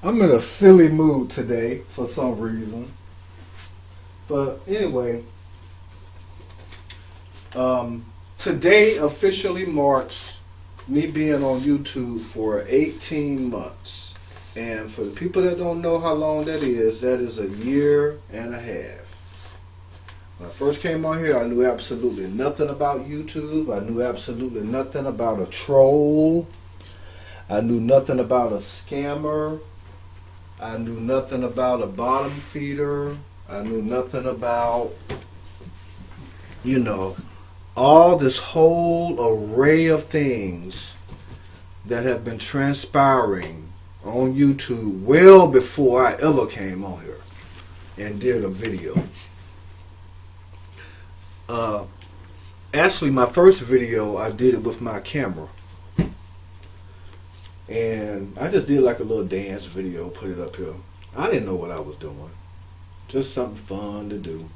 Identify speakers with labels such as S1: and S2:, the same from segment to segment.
S1: I'm in a silly mood today for some reason. But anyway, today officially marks me being on YouTube for 18 months. And for the people that don't know how long that is a year and a half. When I first came on here, I knew absolutely nothing about YouTube. I knew absolutely nothing about a troll. I knew nothing about a scammer. I knew nothing about a bottom feeder. I knew nothing about, all this whole array of things that have been transpiring on YouTube well before I ever came on here and did a video. Actually, my first video, I did it with my camera. And I just did like a little dance video, put it up here. I didn't know what I was doing. Just something fun to do.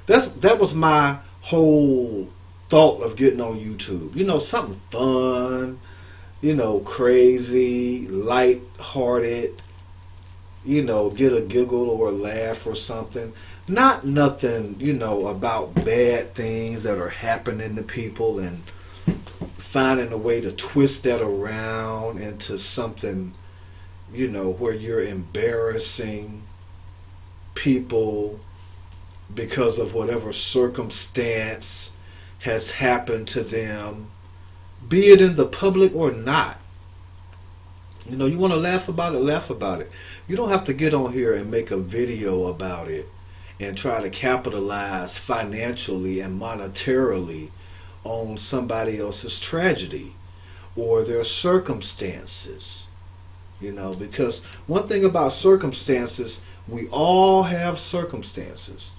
S1: That was my whole thought of getting on YouTube. Something fun, crazy, light-hearted, get a giggle or a laugh or something. Not nothing, about bad things that are happening to people and finding a way to twist that around into something, where you're embarrassing people because of whatever circumstance has happened to them, be it in the public or not. You want to laugh about it, laugh about it. You don't have to get on here and make a video about it and try to capitalize financially and monetarily on somebody else's tragedy or their circumstances. Because one thing about circumstances, we all have circumstances.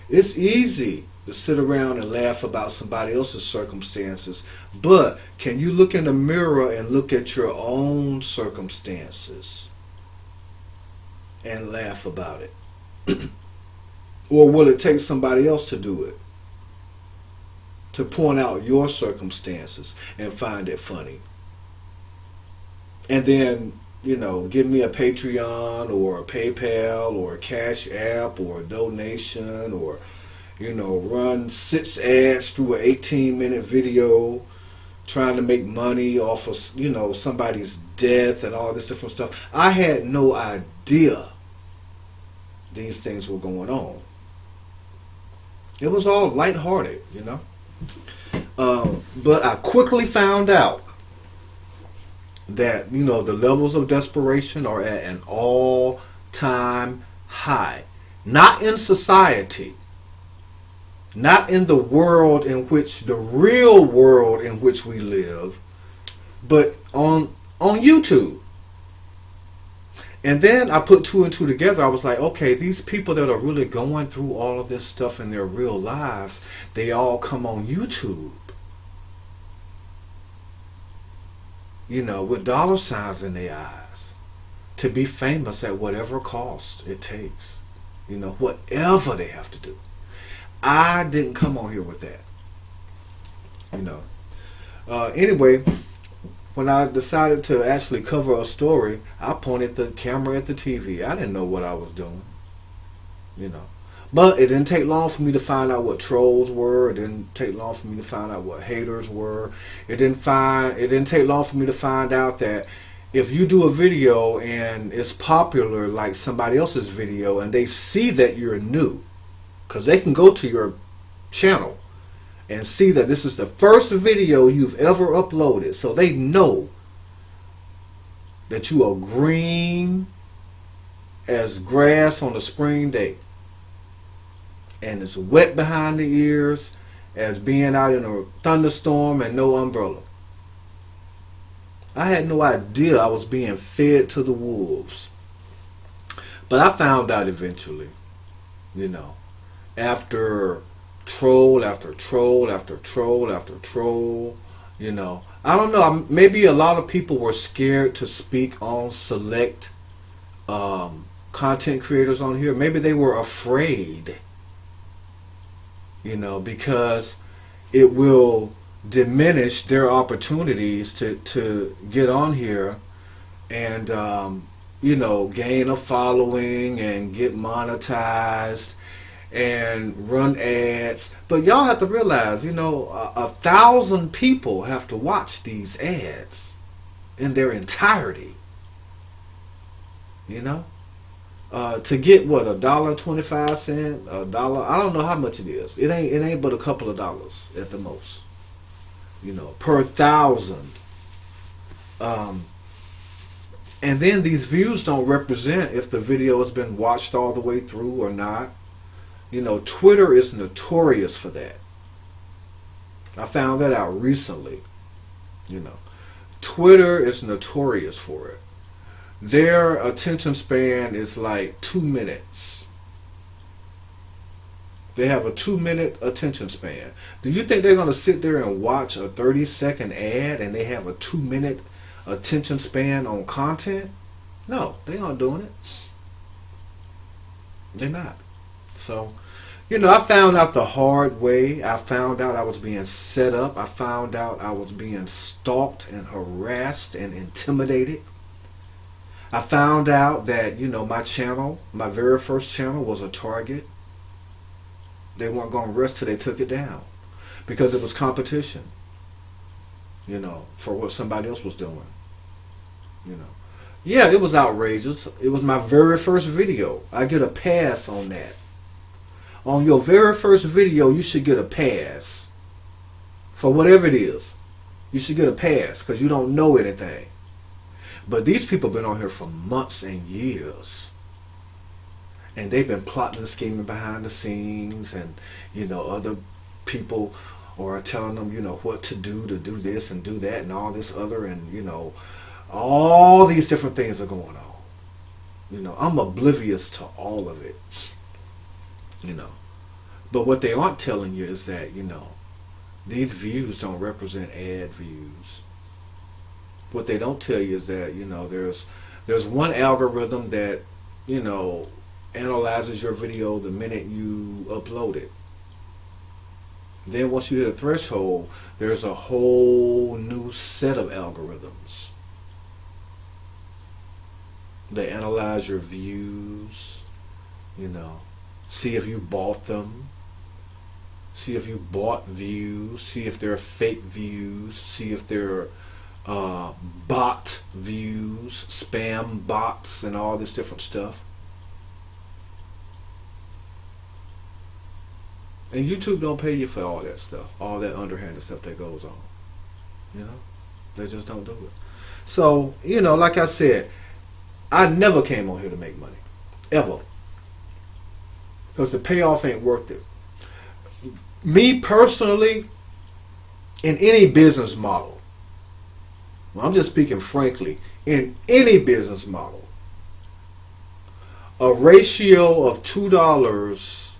S1: It's easy to sit around and laugh about somebody else's circumstances, but can you look in the mirror and look at your own circumstances and laugh about it? Or will it take somebody else to do it? To point out your circumstances and find it funny. And then, give me a Patreon or a PayPal or a Cash App or a donation or, run 6 ads through an 18-minute video trying to make money off of, somebody's death and all this different stuff. I had no idea these things were going on. It was all lighthearted, But I quickly found out that, the levels of desperation are at an all-time high. Not in society. Not in the world in which, the real world in which we live, but on YouTube. And then I put two and two together. I was like, okay, these people that are really going through all of this stuff in their real lives, they all come on YouTube. With dollar signs in their eyes. To be famous at whatever cost it takes. Whatever they have to do. I didn't come on here with that. Anyway, when I decided to actually cover a story, I pointed the camera at the TV. I didn't know what I was doing. But it didn't take long for me to find out what trolls were. It didn't take long for me to find out what haters were. It didn't take long for me to find out that if you do a video and it's popular like somebody else's video and they see that you're new, because they can go to your channel and see that this is the first video you've ever uploaded, so they know that you are green as grass on a spring day. And it's wet behind the ears as being out in a thunderstorm and no umbrella. I had no idea I was being fed to the wolves. But I found out eventually, after troll after troll after troll after troll, I don't know, maybe a lot of people were scared to speak on select content creators on here. Maybe they were afraid. Because it will diminish their opportunities to get on here and you know, gain a following and get monetized and run ads. But y'all have to realize, you know, 1,000 people have to watch these ads in their entirety. You know, to get what, $1.25, $1. I don't know how much it is. It ain't but a couple of dollars at the most. You know, per 1,000. And then these views don't represent if the video has been watched all the way through or not. You know, Twitter is notorious for that. I found that out recently. You know, Twitter is notorious for it. Their attention span is like 2 minutes. They have a 2-minute attention span. Do you think they're going to sit there and watch a 30-second ad and they have a 2-minute attention span on content? No, they aren't doing it. They're not. So, you know, I found out the hard way. I found out I was being set up. I found out I was being stalked and harassed and intimidated. I found out that, you know, my channel, my very first channel, was a target. They weren't going to rest till they took it down because it was competition, you know, for what somebody else was doing. You know, yeah, it was outrageous. It was my very first video. I get a pass on that. On your very first video, you should get a pass for whatever it is. You should get a pass because you don't know anything. But these people have been on here for months and years. And they've been plotting and scheming behind the scenes. And, you know, other people are telling them, you know, what to do this and do that and all this other. And, you know, all these different things are going on. You know, I'm oblivious to all of it. You know. But what they aren't telling you is that, you know, these views don't represent ad views. What they don't tell you is that, you know, there's one algorithm that, you know, analyzes your video the minute you upload it. Then once you hit a threshold, there's a whole new set of algorithms. They analyze your views, you know, see if you bought them, see if you bought views, see if they're fake views, see if they're bot views, spam bots, and all this different stuff. And YouTube don't pay you for all that stuff, all that underhanded stuff that goes on. You know, they just don't do it. So, you know, like I said, I never came on here to make money, ever, because the payoff ain't worth it. Me personally, in any business model, well, I'm just speaking frankly, in any business model, a ratio of $2,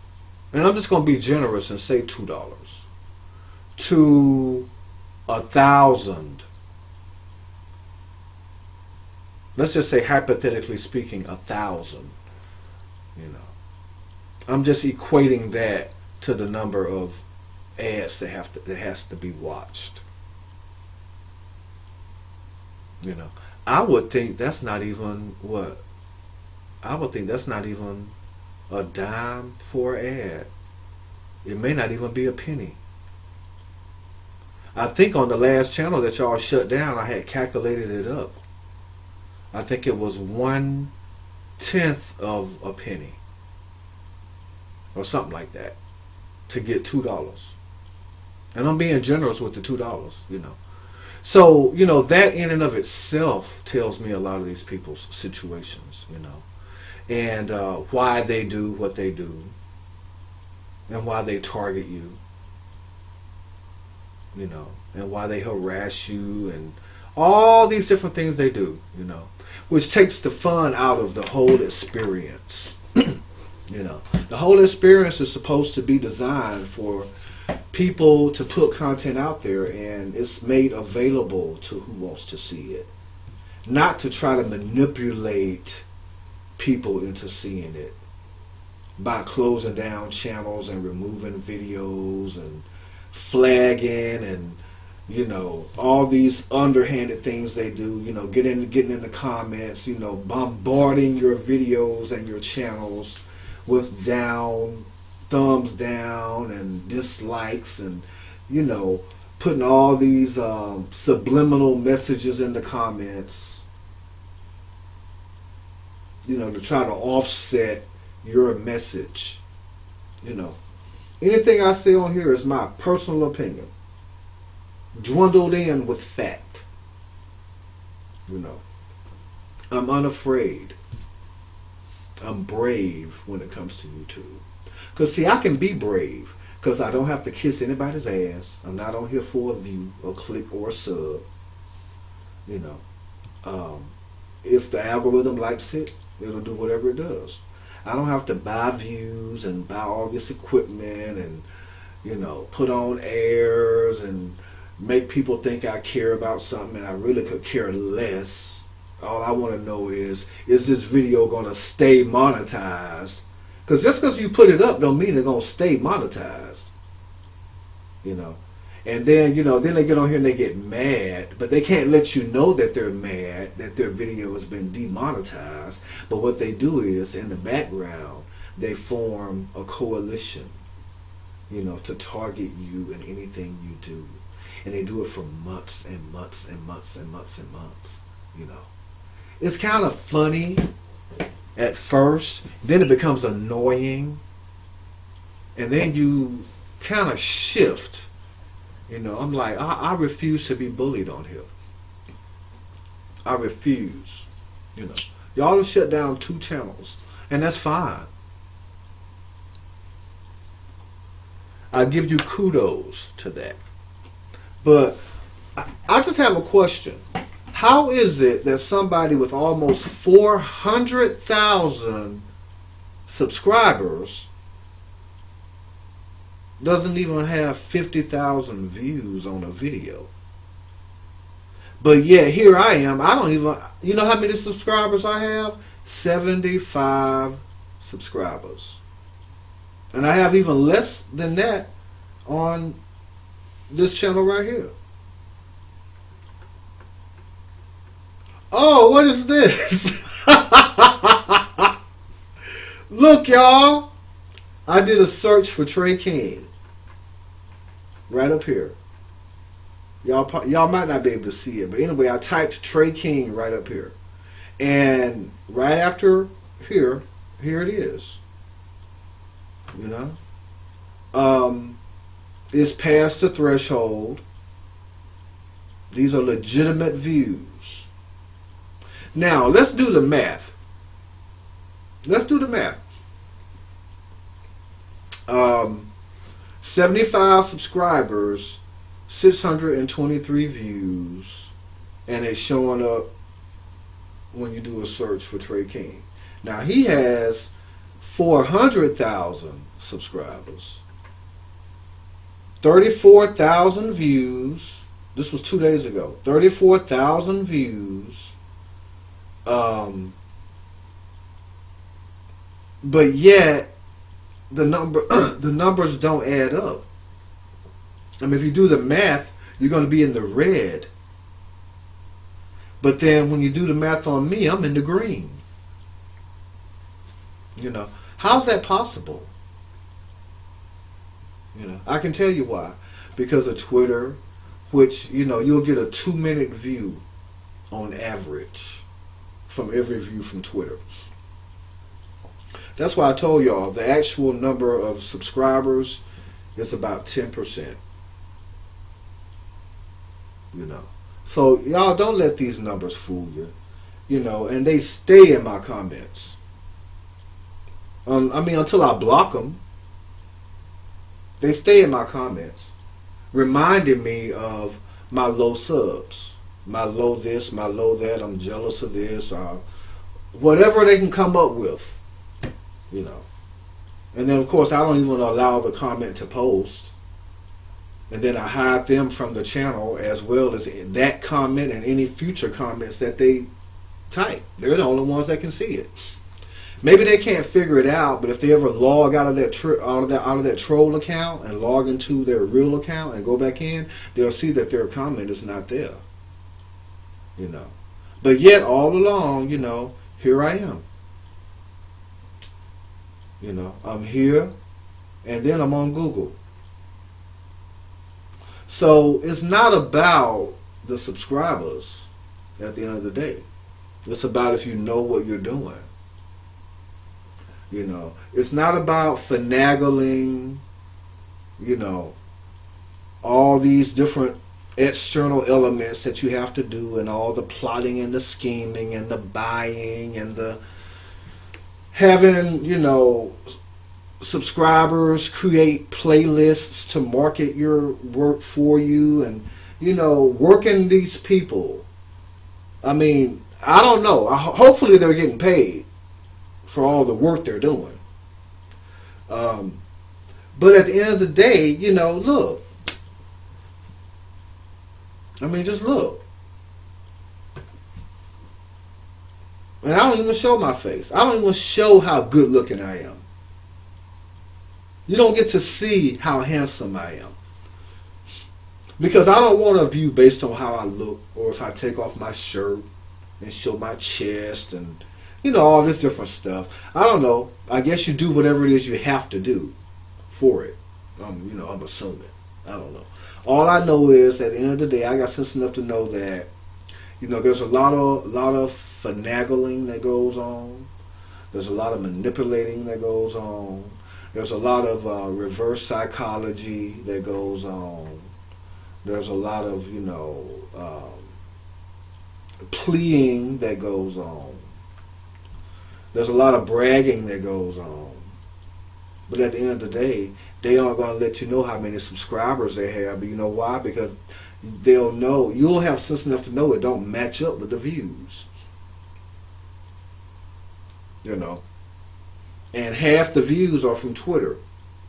S1: and I'm just going to be generous and say $2, to 1,000. Let's just say, hypothetically speaking, 1,000. You know, I'm just equating that to the number of ads that has to be watched. You know, I would think that's not even what. I would think that's not even a dime for an ad. It may not even be a penny. I think on the last channel that y'all shut down, I had calculated it up. I think it was 1/10 of a penny or something like that to get $2. And I'm being generous with the $2, you know. So, you know, that in and of itself tells me a lot of these people's situations, you know, and why they do what they do and why they target you, you know, and why they harass you and all these different things they do, you know, which takes the fun out of the whole experience. You know, the whole experience is supposed to be designed for people to put content out there, and it's made available to who wants to see it, not to try to manipulate people into seeing it by closing down channels and removing videos and flagging and, You know, all these underhanded things they do, you know, getting in the comments, you know, bombarding your videos and your channels with thumbs down and dislikes, and, you know, putting all these subliminal messages in the comments, you know, to try to offset your message. You know, anything I say on here is my personal opinion, dwindled in with fact. You know, I'm unafraid. I'm brave when it comes to YouTube. Because, see, I can be brave because I don't have to kiss anybody's ass. I'm not on here for a view, a click, or a sub. You know, if the algorithm likes it, it'll do whatever it does. I don't have to buy views and buy all this equipment and, you know, put on airs and make people think I care about something, and I really could care less. All I want to know is this video going to stay monetized? Because just because you put it up don't mean it's going to stay monetized. You know. And then, you know, then they get on here and they get mad, but they can't let you know that they're mad, that their video has been demonetized. But what they do is, in the background, they form a coalition, you know, to target you in anything you do. And they do it for months and months and months and months and months, you know. It's kind of funny at first, then it becomes annoying, and then you kind of shift. You know, I'm like, I refuse to be bullied on here. I refuse. You know, y'all have shut down 2 channels, and that's fine. I give you kudos to that. But I just have a question. How is it that somebody with almost 400,000 subscribers doesn't even have 50,000 views on a video? But yet here I am. I don't even, you know how many subscribers I have? 75 subscribers. And I have even less than that on this channel right here. Oh, what is this? Look, y'all. I did a search for treyking. Right up here. Y'all might not be able to see it, but anyway, I typed treyking right up here. And right after here it is. You know? It's past the threshold. These are legitimate views. Now, let's do the math. Let's do the math. 75 subscribers, 623 views, and it's showing up when you do a search for treyking. Now, he has 400,000 subscribers, 34,000 views. This was 2 days ago. 34,000 views. But yet the numbers don't add up. I mean, if you do the math, you're going to be in the red. But then when you do the math on me, I'm in the green. You know, how's that possible? You know, I can tell you why. Because of Twitter, which, you know, you'll get a 2-minute view on average from every view from Twitter. That's why I told y'all the actual number of subscribers is about 10%. You know. So y'all don't let these numbers fool you. You know, and they stay in my comments. I mean, until I block them. They stay in my comments, reminding me of my low subs, my low this, my low that, I'm jealous of this, whatever they can come up with, you know. And then, of course, I don't even allow the comment to post. And then I hide them from the channel, as well as that comment and any future comments that they type. They're the only ones that can see it. Maybe they can't figure it out, but if they ever log out of that troll account and log into their real account and go back in, they'll see that their comment is not there. You know. But yet all along, you know, here I am. You know, I'm here and then I'm on Google. So it's not about the subscribers at the end of the day. It's about if you know what you're doing. You know, it's not about finagling, you know, all these different external elements that you have to do, and all the plotting and the scheming and the buying and the having, you know, subscribers create playlists to market your work for you, and, you know, working these people. I mean, I don't know. Hopefully they're getting paid for all the work they're doing. But at the end of the day, you know, look. I mean, just look. And I don't even show my face. I don't even show how good looking I am. You don't get to see how handsome I am. Because I don't want a view based on how I look, or if I take off my shirt and show my chest and, you know, all this different stuff. I don't know. I guess you do whatever it is you have to do for it. You know, I'm assuming. I don't know. All I know is at the end of the day, I got sense enough to know that, you know, there's a lot of finagling that goes on. There's a lot of manipulating that goes on. There's a lot of reverse psychology that goes on. There's a lot of, you know, pleading that goes on. There's a lot of bragging that goes on. But at the end of the day, they aren't going to let you know how many subscribers they have. But you know why? Because they'll know. You'll have sense enough to know it don't match up with the views. You know. And half the views are from Twitter,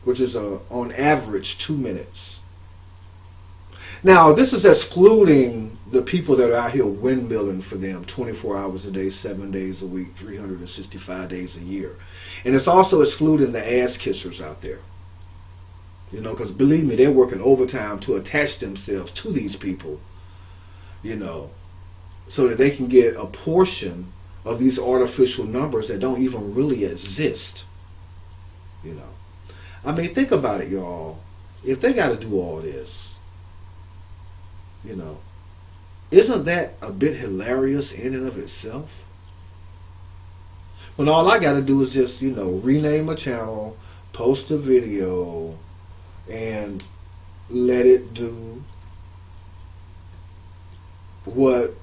S1: which is on average 2 minutes. Now, this is excluding the people that are out here windmilling for them 24 hours a day, 7 days a week, 365 days a year. And it's also excluding the ass kissers out there. You know, because believe me, they're working overtime to attach themselves to these people, you know, so that they can get a portion of these artificial numbers that don't even really exist. You know. I mean, think about it, y'all. If they got to do all this, you know, isn't that a bit hilarious in and of itself? When all I got to do is just, you know, rename a channel, post a video, and let it do what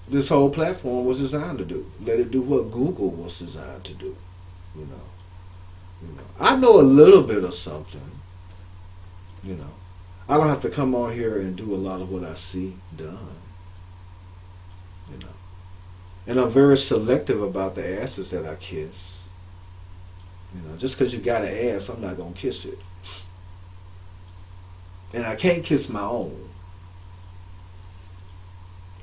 S1: this whole platform was designed to do. Let it do what Google was designed to do. You know, I know a little bit of something. You know, I don't have to come on here and do a lot of what I see done. You know, and I'm very selective about the asses that I kiss. You know, just because you got an ass, I'm not gonna kiss it. And I can't kiss my own.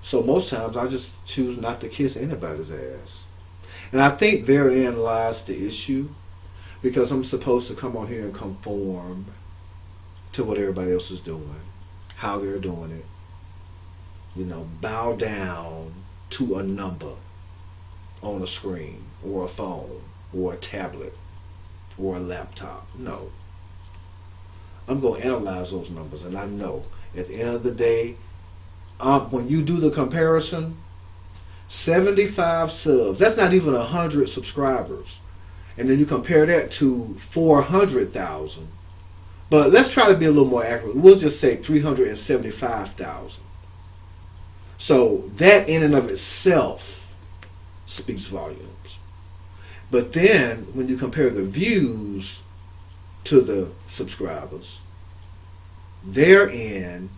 S1: So most times I just choose not to kiss anybody's ass. And I think therein lies the issue, because I'm supposed to come on here and conform to what everybody else is doing, how they're doing it. You know, bow down to a number on a screen, or a phone, or a tablet, or a laptop. No. I'm going to analyze those numbers, and I know at the end of the day, when you do the comparison, 75 subs, that's not even 100 subscribers. And then you compare that to 400,000. But let's try to be a little more accurate. We'll just say 375,000. So that in and of itself speaks volumes. But then when you compare the views to the subscribers, therein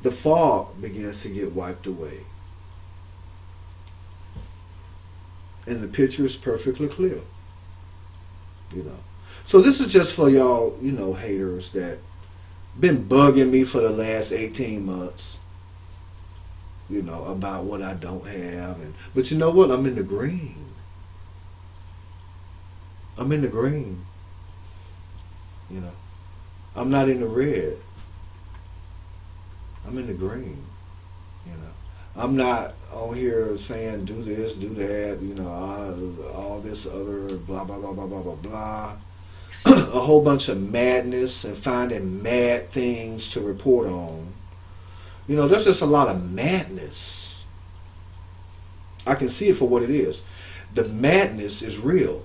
S1: the fog begins to get wiped away. And the picture is perfectly clear. You know. So this is just for y'all, you know, haters that been bugging me for the last 18 months. You know, about what I don't have. But you know what? I'm in the green. I'm in the green. You know, I'm not in the red. I'm in the green. You know, I'm not on here saying do this, do that. You know, all this other blah blah blah blah blah blah blah. A whole bunch of madness and finding mad things to report on. You know, there's just a lot of madness. I can see it for what it is. The madness is real.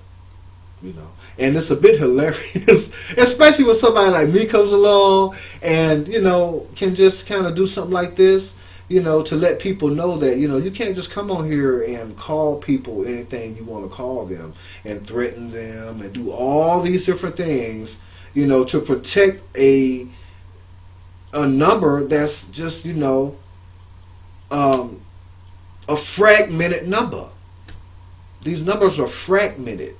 S1: You know, and it's a bit hilarious, especially when somebody like me comes along and, you know, can just kind of do something like this, you know, to let people know that, you know, you can't just come on here and call people anything you want to call them and threaten them and do all these different things, you know, to protect a number that's just, you know, a fragmented number. These numbers are fragmented.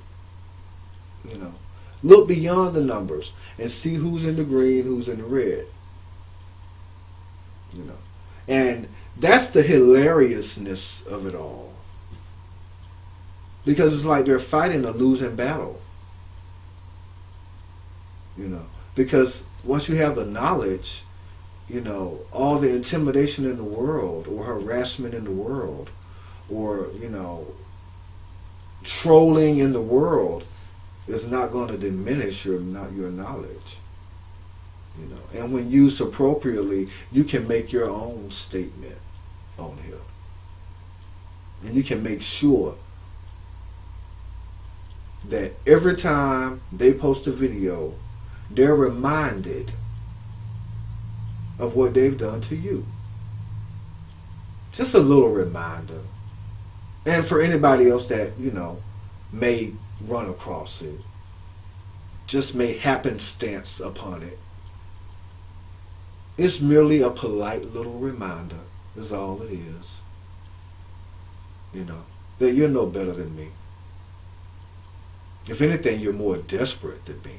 S1: You know, look beyond the numbers and see who's in the green, who's in the red. You know, and that's the hilariousness of it all. Because it's like they're fighting a losing battle. You know, because once you have the knowledge, you know, all the intimidation in the world or harassment in the world or, you know, trolling in the world is not going to diminish your knowledge. You know, and when used appropriately, you can make your own statement on here. And you can make sure that every time they post a video, they're reminded of what they've done to you. Just a little reminder. And for anybody else that, you know, may run across it, just may happenstance upon it. It's merely a polite little reminder, is all it is. You know, that you're no better than me. If anything, you're more desperate than me.